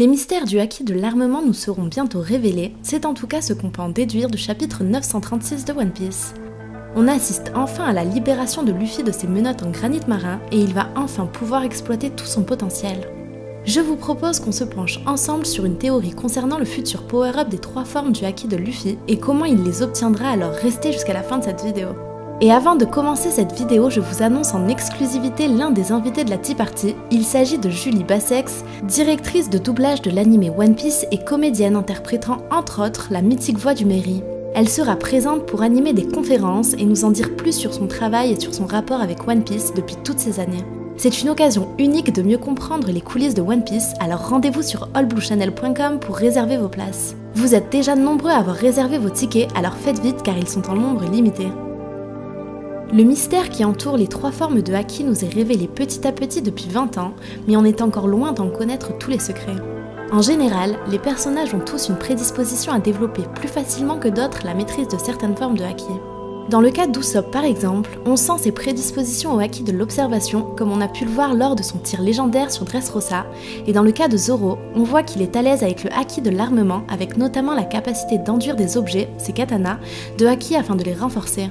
Les mystères du haki de l'armement nous seront bientôt révélés, c'est en tout cas ce qu'on peut en déduire du chapitre 936 de One Piece. On assiste enfin à la libération de Luffy de ses menottes en granit marin et il va enfin pouvoir exploiter tout son potentiel. Je vous propose qu'on se penche ensemble sur une théorie concernant le futur power-up des 3 formes du haki de Luffy et comment il les obtiendra, alors restez jusqu'à la fin de cette vidéo. Et avant de commencer cette vidéo, je vous annonce en exclusivité l'un des invités de la Tea Party. Il s'agit de Julie Bassex, directrice de doublage de l'anime One Piece et comédienne interprétant entre autres la mythique voix du Merry. Elle sera présente pour animer des conférences et nous en dire plus sur son travail et sur son rapport avec One Piece depuis toutes ces années. C'est une occasion unique de mieux comprendre les coulisses de One Piece, alors rendez-vous sur allbluechannel.com pour réserver vos places. Vous êtes déjà nombreux à avoir réservé vos tickets, alors faites vite car ils sont en nombre limité. Le mystère qui entoure les 3 formes de haki nous est révélé petit à petit depuis 20 ans, mais on est encore loin d'en connaître tous les secrets. En général, les personnages ont tous une prédisposition à développer plus facilement que d'autres la maîtrise de certaines formes de haki. Dans le cas d'Usopp par exemple, on sent ses prédispositions au haki de l'observation, comme on a pu le voir lors de son tir légendaire sur Dressrosa, et dans le cas de Zoro, on voit qu'il est à l'aise avec le haki de l'armement, avec notamment la capacité d'enduire des objets, ses katanas, de haki afin de les renforcer.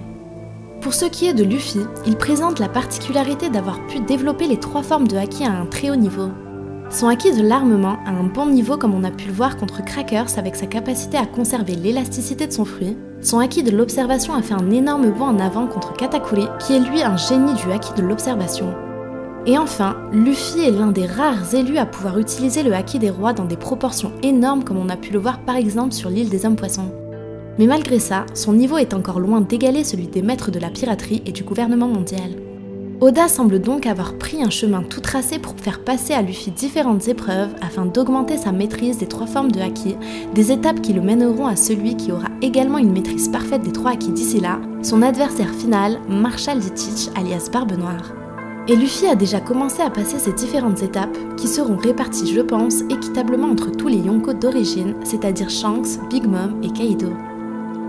Pour ce qui est de Luffy, il présente la particularité d'avoir pu développer les 3 formes de haki à un très haut niveau. Son haki de l'armement a un bon niveau comme on a pu le voir contre Crackers avec sa capacité à conserver l'élasticité de son fruit. Son haki de l'observation a fait un énorme bond en avant contre Katakuri, qui est lui un génie du haki de l'observation. Et enfin, Luffy est l'un des rares élus à pouvoir utiliser le haki des rois dans des proportions énormes comme on a pu le voir par exemple sur l'île des Hommes-Poissons. Mais malgré ça, son niveau est encore loin d'égaler celui des maîtres de la piraterie et du gouvernement mondial. Oda semble donc avoir pris un chemin tout tracé pour faire passer à Luffy différentes épreuves afin d'augmenter sa maîtrise des 3 formes de haki, des étapes qui le mèneront à celui qui aura également une maîtrise parfaite des 3 haki d'ici là, son adversaire final, Marshall Ditich alias Barbe Noire. Et Luffy a déjà commencé à passer ces différentes étapes, qui seront réparties je pense équitablement entre tous les Yonko d'origine, c'est-à-dire Shanks, Big Mom et Kaido.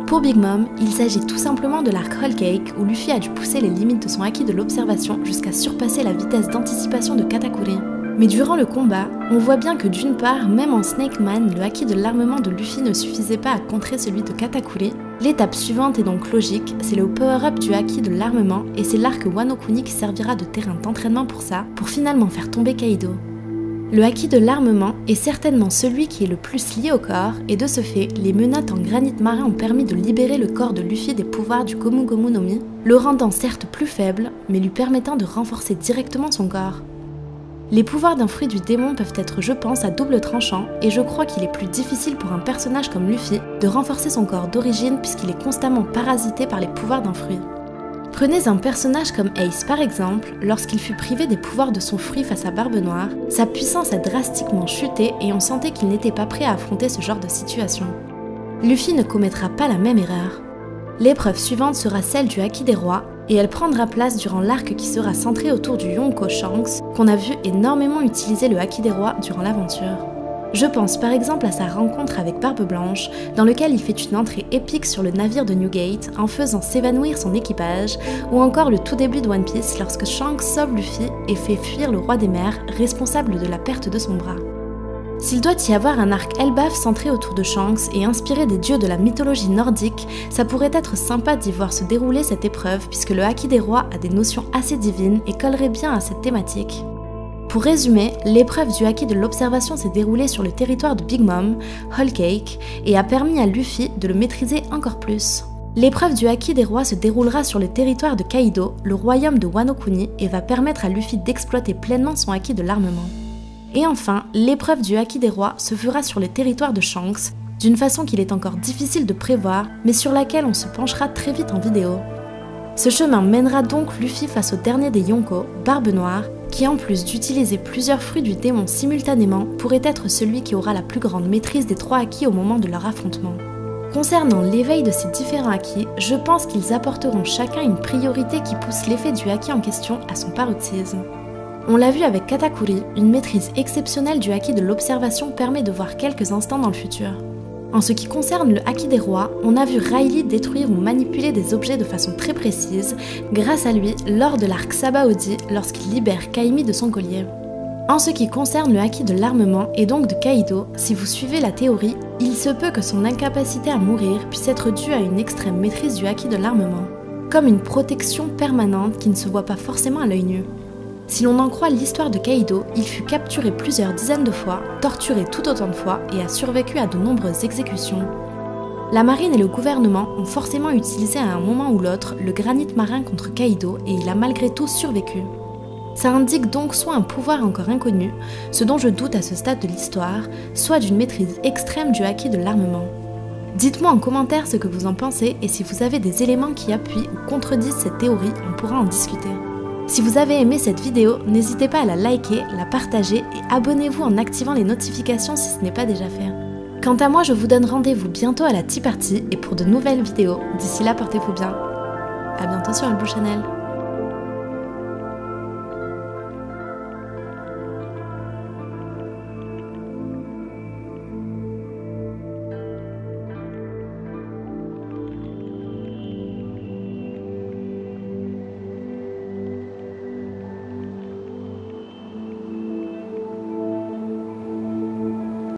Pour Big Mom, il s'agit tout simplement de l'arc Whole Cake où Luffy a dû pousser les limites de son haki de l'observation jusqu'à surpasser la vitesse d'anticipation de Katakuri. Mais durant le combat, on voit bien que d'une part, même en Snake Man, le haki de l'armement de Luffy ne suffisait pas à contrer celui de Katakuri. L'étape suivante est donc logique, c'est le power-up du haki de l'armement et c'est l'arc Wano Kuni qui servira de terrain d'entraînement pour ça, pour finalement faire tomber Kaido. Le haki de l'armement est certainement celui qui est le plus lié au corps, et de ce fait, les menottes en granit marin ont permis de libérer le corps de Luffy des pouvoirs du Gomu Gomu no Mi, le rendant certes plus faible, mais lui permettant de renforcer directement son corps. Les pouvoirs d'un fruit du démon peuvent être, je pense, à double tranchant, et je crois qu'il est plus difficile pour un personnage comme Luffy de renforcer son corps d'origine puisqu'il est constamment parasité par les pouvoirs d'un fruit. Prenez un personnage comme Ace par exemple, lorsqu'il fut privé des pouvoirs de son fruit face à Barbe Noire, sa puissance a drastiquement chuté et on sentait qu'il n'était pas prêt à affronter ce genre de situation. Luffy ne commettra pas la même erreur. L'épreuve suivante sera celle du haki des rois, et elle prendra place durant l'arc qui sera centré autour du Yonko Shanks, qu'on a vu énormément utiliser le haki des rois durant l'aventure. Je pense par exemple à sa rencontre avec Barbe Blanche, dans lequel il fait une entrée épique sur le navire de Newgate en faisant s'évanouir son équipage, ou encore le tout début de One Piece lorsque Shanks sauve Luffy et fait fuir le roi des mers, responsable de la perte de son bras. S'il doit y avoir un arc Elbaf centré autour de Shanks et inspiré des dieux de la mythologie nordique, ça pourrait être sympa d'y voir se dérouler cette épreuve puisque le haki des rois a des notions assez divines et collerait bien à cette thématique. Pour résumer, l'épreuve du haki de l'observation s'est déroulée sur le territoire de Big Mom, Whole Cake, et a permis à Luffy de le maîtriser encore plus. L'épreuve du haki des rois se déroulera sur le territoire de Kaido, le royaume de Wano Kuni, et va permettre à Luffy d'exploiter pleinement son haki de l'armement. Et enfin, l'épreuve du haki des rois se fera sur le territoire de Shanks, d'une façon qu'il est encore difficile de prévoir, mais sur laquelle on se penchera très vite en vidéo. Ce chemin mènera donc Luffy face au dernier des Yonko, Barbe Noire, qui en plus d'utiliser plusieurs fruits du démon simultanément, pourrait être celui qui aura la plus grande maîtrise des 3 haki au moment de leur affrontement. Concernant l'éveil de ces différents haki, je pense qu'ils apporteront chacun une priorité qui pousse l'effet du haki en question à son paroxysme. On l'a vu avec Katakuri, une maîtrise exceptionnelle du haki de l'observation permet de voir quelques instants dans le futur. En ce qui concerne le haki des rois, on a vu Riley détruire ou manipuler des objets de façon très précise, grâce à lui lors de l'arc Sabaody lorsqu'il libère Kaimi de son collier. En ce qui concerne le haki de l'armement et donc de Kaido, si vous suivez la théorie, il se peut que son incapacité à mourir puisse être due à une extrême maîtrise du haki de l'armement, comme une protection permanente qui ne se voit pas forcément à l'œil nu. Si l'on en croit l'histoire de Kaido, il fut capturé plusieurs dizaines de fois, torturé tout autant de fois et a survécu à de nombreuses exécutions. La marine et le gouvernement ont forcément utilisé à un moment ou l'autre le granit marin contre Kaido et il a malgré tout survécu. Ça indique donc soit un pouvoir encore inconnu, ce dont je doute à ce stade de l'histoire, soit d'une maîtrise extrême du haki de l'armement. Dites-moi en commentaire ce que vous en pensez et si vous avez des éléments qui appuient ou contredisent cette théorie, on pourra en discuter. Si vous avez aimé cette vidéo, n'hésitez pas à la liker, la partager et abonnez-vous en activant les notifications si ce n'est pas déjà fait. Quant à moi, je vous donne rendez-vous bientôt à la Tea Party et pour de nouvelles vidéos. D'ici là, portez-vous bien. À bientôt sur Albu Channel.